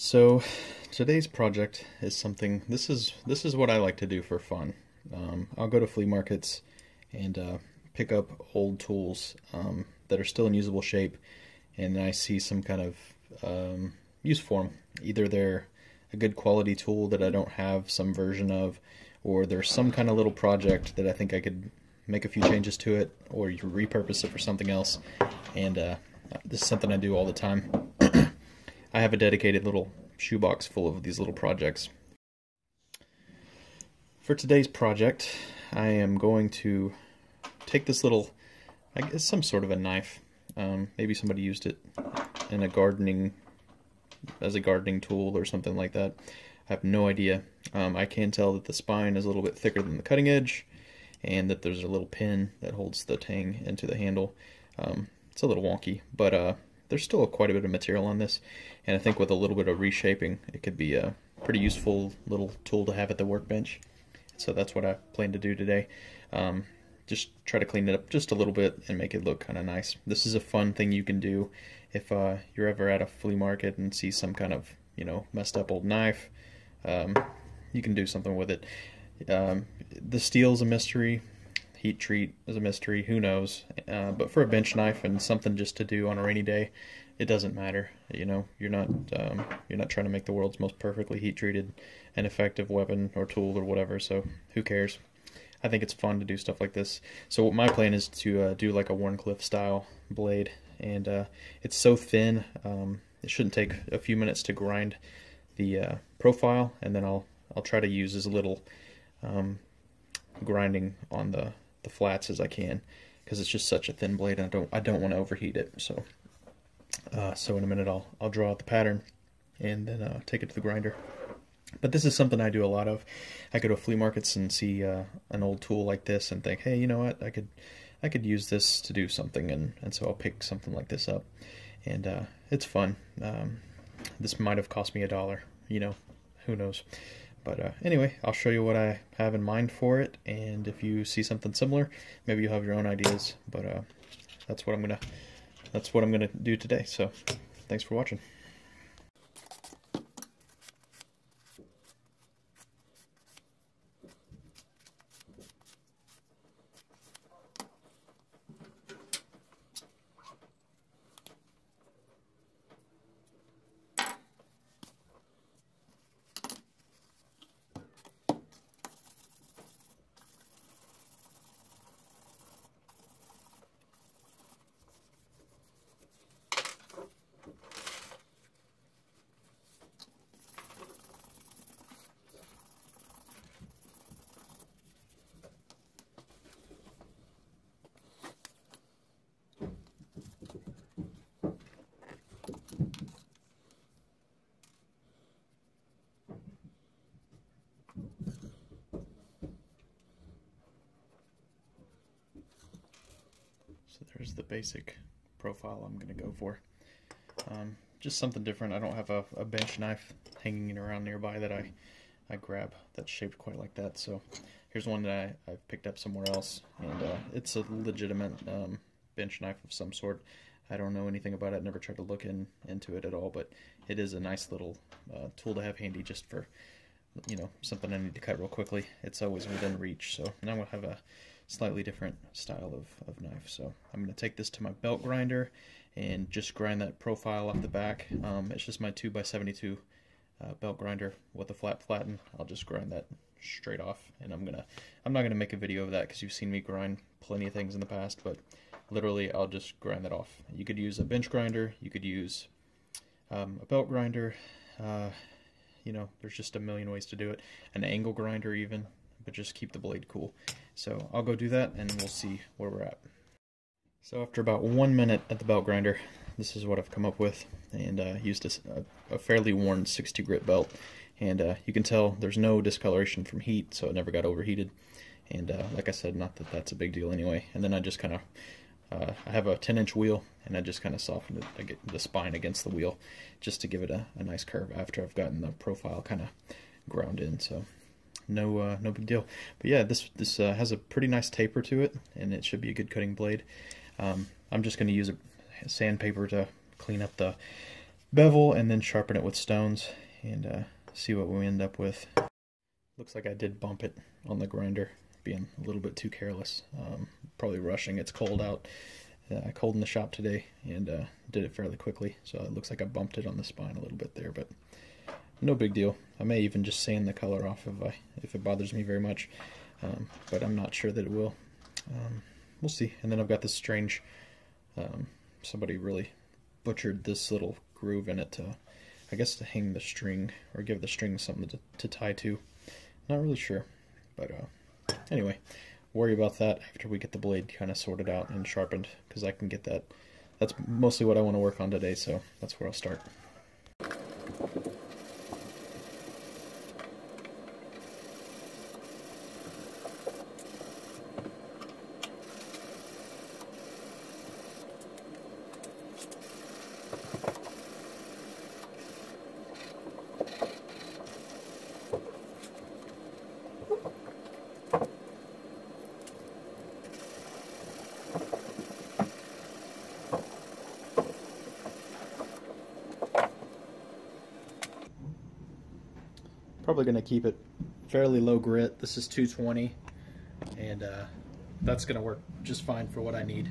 So today's project is something. This is what I like to do for fun. I'll go to flea markets and pick up old tools that are still in usable shape, and I see some kind of use for them. Either they're a good quality tool that I don't have some version of, or there's some kind of little project that I think I could make a few changes to it, or you repurpose it for something else. And this is something I do all the time. I have a dedicated little shoebox full of these little projects. For today's project, I am going to take this little, I guess some sort of a knife. Maybe somebody used it in as a gardening tool or something like that. I have no idea. I can tell that the spine is a little bit thicker than the cutting edge, and that there's a little pin that holds the tang into the handle. It's a little wonky, but there's still quite a bit of material on this, and I think with a little bit of reshaping, it could be a pretty useful little tool to have at the workbench. So that's what I plan to do today. Just try to clean it up just a little bit and make it look kind of nice. This is a fun thing you can do if you're ever at a flea market and see some kind of, messed up old knife. You can do something with it. The steel's a mystery. Heat treat is a mystery, who knows, but for a bench knife and something just to do on a rainy day, it doesn't matter. You're not trying to make the world's most perfectly heat treated and effective weapon or tool or whatever, so who cares. I think it's fun to do stuff like this. So my plan is to do like a Warncliffe style blade, and it's so thin, it shouldn't take a few minutes to grind the profile, and then I'll try to use as little grinding on the flats as I can, because it's just such a thin blade, and I don't want to overheat it. So in a minute I'll draw out the pattern and then take it to the grinder. But this is something I do a lot of. I go to flea markets and see an old tool like this and think, hey, you know what, I could use this to do something, and so I'll pick something like this up, and it's fun. This might have cost me $1, who knows. But anyway, I'll show you what I have in mind for it, and if you see something similar, maybe you'll have your own ideas. But that's what I'm gonna do today. So thanks for watching. So there's the basic profile I'm going to go for. Just something different. I don't have a bench knife hanging around nearby that I grab that's shaped quite like that. So here's one that I've picked up somewhere else, and it's a legitimate bench knife of some sort. I don't know anything about it, never tried to look into it at all, but it is a nice little tool to have handy just for, something I need to cut real quickly. It's always within reach. So now we'll have a slightly different style of knife. So I'm going to take this to my belt grinder and just grind that profile off the back. It's just my 2x72 belt grinder with a flat flatten. I'll just grind that straight off, and I'm not gonna make a video of that because you've seen me grind plenty of things in the past, but literally I'll just grind that off. You could use a bench grinder, you could use a belt grinder, there's just a million ways to do it, an angle grinder even, but just keep the blade cool. So I'll go do that, and we'll see where we're at. So after about 1 minute at the belt grinder, this is what I've come up with, and used a fairly worn 60 grit belt, and you can tell there's no discoloration from heat, so it never got overheated, and like I said, not that that's a big deal anyway. And then I just kind of I have a 10-inch wheel, and I just kind of softened it. I get the spine against the wheel just to give it a nice curve after I've gotten the profile kind of ground in. So no big deal. But yeah, this has a pretty nice taper to it, and it should be a good cutting blade. I'm just going to use a sandpaper to clean up the bevel and then sharpen it with stones and see what we end up with. Looks like I did bump it on the grinder, being a little bit too careless. Probably rushing. It's cold out. Cold in the shop today, and did it fairly quickly. So it looks like I bumped it on the spine a little bit there, but no big deal. I may even just sand the color off if it bothers me very much, but I'm not sure that it will. We'll see. And then I've got this strange, somebody really butchered this little groove in it to, I guess, to hang the string or give the string something to tie to. Not really sure, but anyway, worry about that after we get the blade kind of sorted out and sharpened, because I can get that. That's mostly what I want to work on today, so that's where I'll start. Probably going to keep it fairly low grit. This is 220, and that's going to work just fine for what I need.